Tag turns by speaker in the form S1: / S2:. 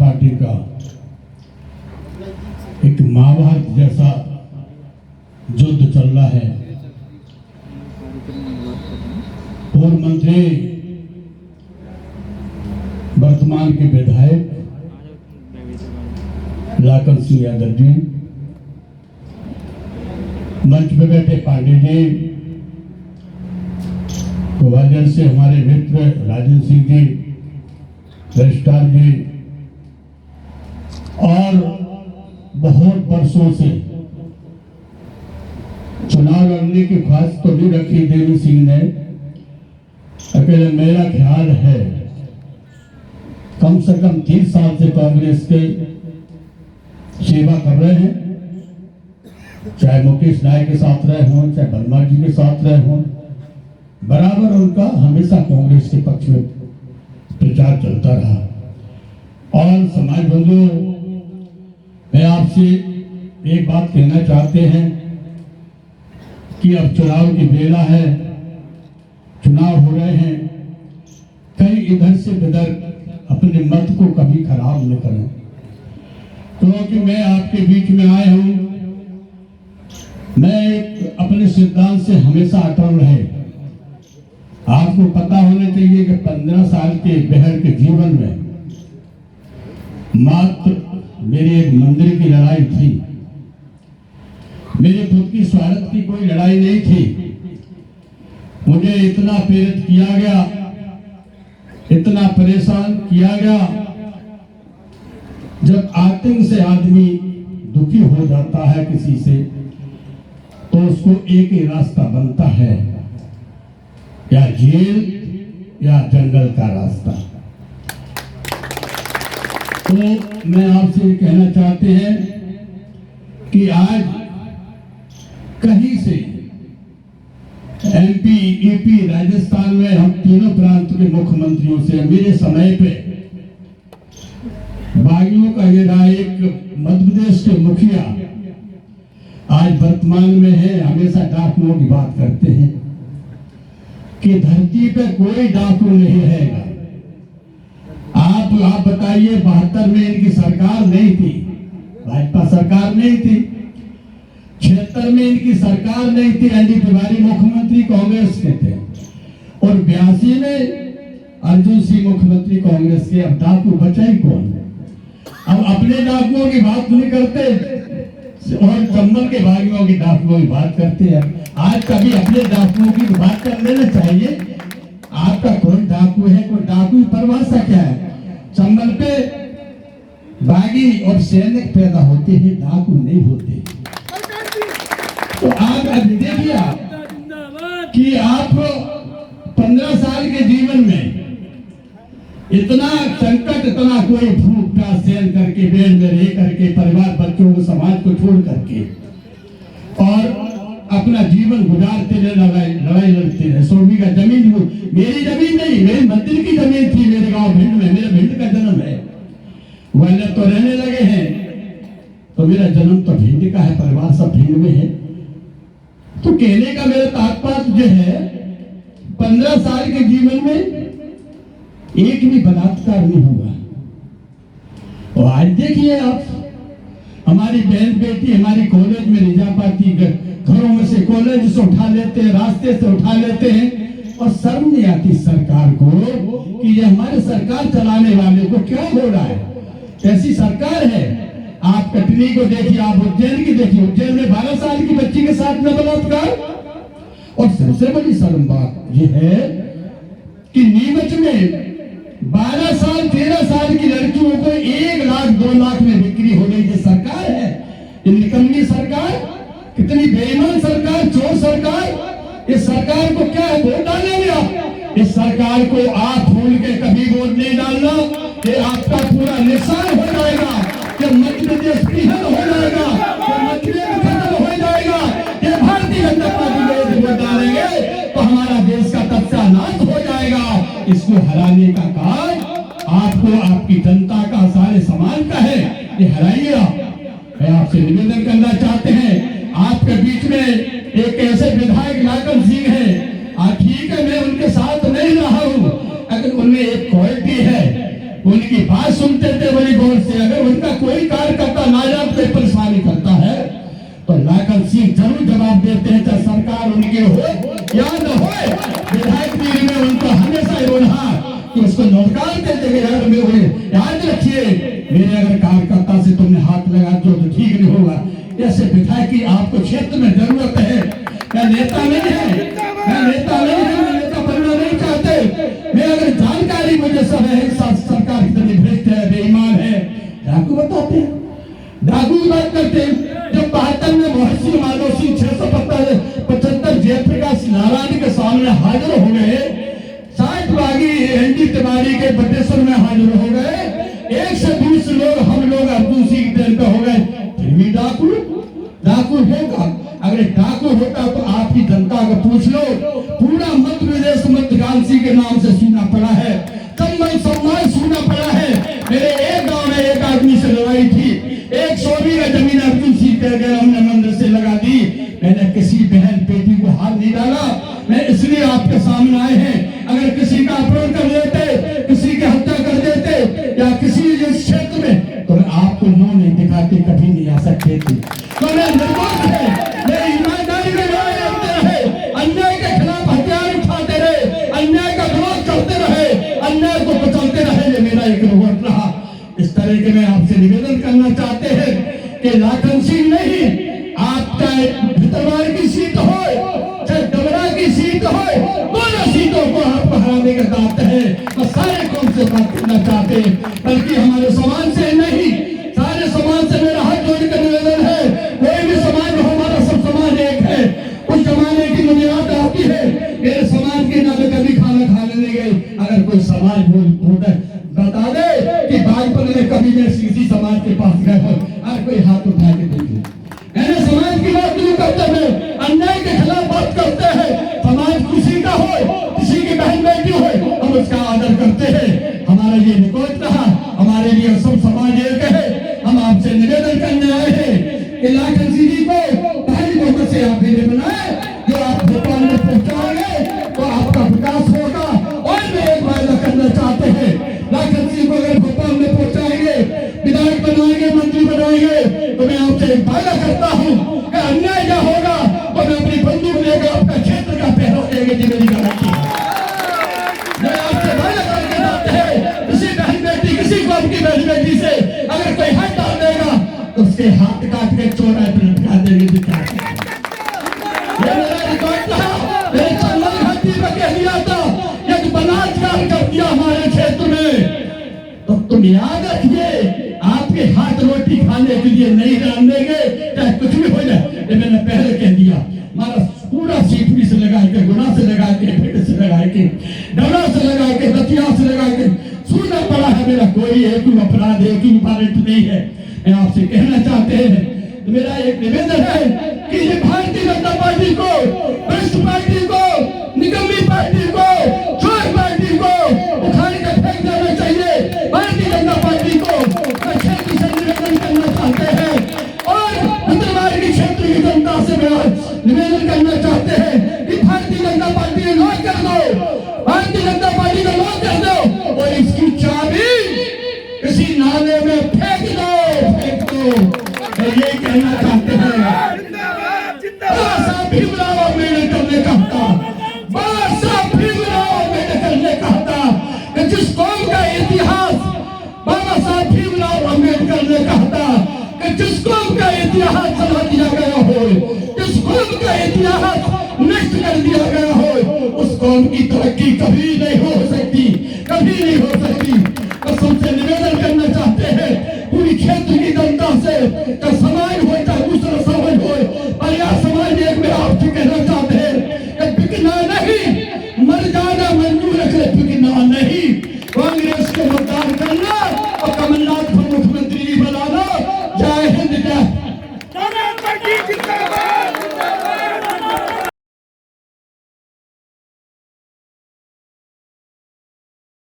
S1: Party का एक महाभारत जैसा युद्ध चल रहा है। पूर्व मंत्री, वर्तमान के विधायक लाखन सिंह यादव जी, मंच पे बैठे पांडे जी, ग्वालियर से हमारे मित्र राजेंद्र सिंह जी, रजिस्ट्रार जी, और बहुत वर्षों से चुनाव लड़ने की ख्वाहिश तो नहीं रखी देवी सिंह ने, अकेले मेरा ख्याल है कम से कम 30 साल से कांग्रेस के सेवा कर रहे हैं, चाहे मुकेश नायक के साथ रहे हों, चाहे वर्मा जी के साथ रहे हों, बराबर उनका हमेशा कांग्रेस के पक्ष में प्रचार चलता रहा। और समाज बंधुओं, मैं आपसे एक बात कहना चाहते हैं कि अब चुनाव की बेला है, चुनाव हो रहे हैं, कहीं इधर से उधर अपने मत को कभी खराब न करें, क्योंकि मैं आपके बीच में आया हूं। मैं अपने सिद्धांत से हमेशा अटल रहे। आपको पता होना चाहिए कि 15 साल के बहर के जीवन में मात्र मेरी एक मंदिर की लड़ाई थी, मेरे खुद की स्वार्थ की कोई लड़ाई नहीं थी। मुझे इतना प्रेरित किया गया, इतना परेशान किया गया। जब आतंक से आदमी दुखी हो जाता है किसी से, तो उसको एक ही रास्ता बनता है, या जेल या जंगल का रास्ता। तो मैं आपसे कहना चाहते हैं कि आज कहीं से एमपी, यूपी, राजस्थान में हम तीनों प्रांत के मुख्यमंत्रियों से मेरे समय पे बागियों का ये रहा, एक मध्य प्रदेश के मुखिया आज वर्तमान में है, हमेशा डाकुओं की बात करते हैं कि धरती पे कोई डाकू नहीं रहेगा। आप बताइए, 72 में इनकी सरकार नहीं थी, भाजपा सरकार नहीं थी, 76 में इनकी सरकार नहीं थी, एनडी तिवारी मुख्यमंत्री कांग्रेस के थे, और 82 में अर्जुन सिंह मुख्यमंत्री कांग्रेस के। अब डाकू बचा ही कौन? अब अपने डाकुओं की बात नहीं करते और चंबल के भाइयों की डाकुओं की बात करते हैं। आज कभी अपने डाकुओं की बात कर लेना चाहिए। आपका कोई डाकू है, कोई डाकू की परिभाषा क्या है? चंबल पे बागी और सैनिक पैदा होते हैं, डाकू नहीं होते। तो आप अभी देखिए कि आप 15 साल के जीवन में इतना संकट, इतना कोई भूख प्यास सहन करके, बेड में रह करके, परिवार, बच्चों को, समाज को छोड़ करके और अपना जीवन गुजारते रहे, लड़ाई लड़ते रहे। 100 बीघा जमीन, मेरी जमीन नहीं, मेरी मंदिर की जमीन थी मेरे गांव भिंड में, मेरा भिंड का जन्म है, ग्वालियर तो रहने लगे हैं, तो मेरा जन्म तो भिंड का है, परिवार सब भिंड में है। तो कहने का मेरा तात्पर्य जो है, 15 साल के जीवन में एक भी बलात्कार नहीं हुआ। और आज देखिए आप, हमारी बहन बेटी हमारी कॉलेज में रिजा पाती, घरों में से कॉलेज से उठा लेते हैं, रास्ते से उठा लेते हैं, और शर्म नहीं आती सरकार को कि ये हमारे सरकार चलाने वाले को क्या हो रहा है। कैसी सरकार है? आप कटनी को देखिए, आप उज्जैन की देखिए, उज्जैन में 12 साल की बच्ची के साथ में बलात्कार। और सबसे बड़ी शर्म बात यह है कि नीमच में 12 साल 13 साल की लड़कियों को 1 लाख 2 लाख में बिक्री हो गई। ये सरकार है, ये निकम्मी सरकार, कितनी बेईमान सरकार, चोर सरकार। इस सरकार को क्या है, वोट डालेंगे आप? इस सरकार को आप भूल के कभी वोट नहीं डालना, ये आपका पूरा निशान हो जाएगा, कि मध्य प्रदेश पिछड़ हो जाएगा, मध्य प्रदेश खत्म हो जाएगा। ये भारतीय जनता पार्टी वोट डालेंगे तो हमारा देश का तत्सा नाश हो जाएगा। इसको हराने का काम आपको, आपकी जनता का, सारे समाज का है, ये हराइए आप। मैं आपसे निवेदन करना चाहते हैं, आपके बीच में एक ऐसे विधायक लाखन सिंह है, ठीक है मैं उनके साथ नहीं रहा हूं, अगर उनमें एक क्वालिटी है, उनकी बात सुनते थे बड़ी गौर मेरे अगर कार्यकर्ता से तुमने हाथ लगा दो तो ठीक नहीं होगा। ऐसे विधायक की आपको क्षेत्र में जरूरत है। मैं नेता नहीं है, मैं नेता नहीं है, मैं नेता बनना नहीं चाहते। मैं अगर जानकारी मुझे सब है सरकार कितनी भ्रष्ट है, बेईमान है, डाकू बताते हैं, डाकू की बात करते हैं। जब 72 में महर्षि मानवसी 675 जयप्रकाश नारायण के सामने हाजिर हो गए, 60 बागी एनडी तिवारी के बटेश्वर में हाजिर हो गए, 120 लोग हम लोग अर्जुन सिंह देर पे हो गए, फिर भी डाकू होगा। अगर डाकू होता तो आपकी जनता को पूछ लो, पूरा मध्य प्रदेश मतगांसी के नाम से सुना पड़ा है, सम्मान सुना पड़ा है। मेरे एक गांव में एक आदमी से लड़ाई थी, 100 बीघा जमीन अर्जुन सिंह कह गए, हमने मंदिर से लगा दी। मैंने किसी बहन बेटी को हाथ नहीं डाला, मैं इसलिए आपके सामने आए हैं। अगर किसी का अपहरण कर लेते, किसी की हत्या कर देते या किसी इस क्षेत्र में, तो मैं आपको नो नहीं दिखाते, कभी नहीं आ सकते थे। तो मैं निर्दोष है, मेरी ईमानदारी में लड़ाई लड़ते रहे, अन्याय के खिलाफ हथियार उठाते रहे, अन्याय का विरोध करते रहे, अन्याय को बचाते रहे, ये मेरा एक रोग रहा। इस तरह के मैं आपसे निवेदन करना चाहते हैं कि लाखन सिंह नहीं, आप चाहे भितरवार की सीट हो, चाहे डबरा की सीट हो, दोनों सीटों को आपको हराने का दायित्व है। मैं सारे कौम से बात करना चाहते हैं, बल्कि हमारे समाज से नहीं, सारे समाज से मेरा हाथ जोड़कर निवेदन है, कोई भी समाज हो, हमारा सब समाज एक है। उस जमाने की मुझे याद आती है, मेरे समाज के नाम कभी खाना खाने नहीं गए। अगर कोई समाज बता दे कि बागपन में कभी मैं किसी समाज के पास गए हो, हर कोई हाथ उठा के देखिए। मैंने समाज की बात नहीं करते हैं, अन्याय के खिलाफ बात करते हैं। समाज किसी का हो, किसी की बहन बेटी हो, हम उसका आदर करते हैं। हमारा ये निकोच रहा, हमारे लिए सब समाज एक है। हम आपसे निवेदन करने आए हैं कि लाखन सिंह जी को पहली मौके से आप भी बनाए, जो आप भोपाल में पहुंचाएंगे तो आपका विकास होगा। और मैं एक वायदा करना चाहते हैं, लाखन सिंह को अगर भोपाल में पहुंचाएंगे, विधायक बनाएंगे, मंत्री बनाएंगे, तो मैं आपसे एक वायदा करता हूं कि अन्याय क्या होगा तो मैं अपनी बंदूक लेकर आपका क्षेत्र का पहरा देंगे, जी मेरी गारंटी है। मैं आपसे वायदा करके जाते हैं, किसी बहन बेटी, किसी कौम की बहन बेटी से अगर कोई हाथ डाल देगा तो उसके हाथ काट के चौराहे पर लटका देंगे। ये मेरा रिकॉर्ड था, मेरे चंदन घाटी पर कह दिया था, यदि बलात्कार कर दिया हमारे क्षेत्र में तो तुम याद रखिए, आपके हाथ रोटी खाने के लिए नहीं डाल देंगे, चाहे कुछ भी हो जाए। ये मैंने पहले कह दिया। हमारा पूरा सीपी से लगा के, गुना से लगा के, भेड़ से लगा के, डबरा से लगा के, दतिया से लगा के सुनना पड़ा है। मेरा कोई एक अपराध, एक वारंट नहीं है। मैं आपसे कहना चाहते हैं, तो मेरा एक निवेदन है कि ये भारतीय जनता पार्टी को, भ्रष्ट पार्टी को, निकम्मी पार्टी को, चोर पार्टी को उखाड़ के फेंक देना चाहिए। भारतीय जनता पार्टी को क्षेत्र से निवेदन करना चाहते हैं और भितरवार की क्षेत्र की जनता से निवेदन करना चाहते हैं कि भारतीय जनता पार्टी को लॉक कर दो, भारतीय जनता पार्टी को लॉक कर दो और इसकी चाबी किसी नाले में फेंक दो। ये कहना चाहते हैं। भीमराव अम्बेडकर ने कहा, भीमराव अम्बेडकर ने कहा कि जिस कौम का इतिहास, बाबा साहब भीमराव अम्बेडकर ने कहा कि जिस कौम का इतिहास चला दिया गया हो, जिस कौम का इतिहास नष्ट कर दिया गया हो, उस कौम की तरक्की कभी नहीं हो सकती, कभी नहीं हो सकती।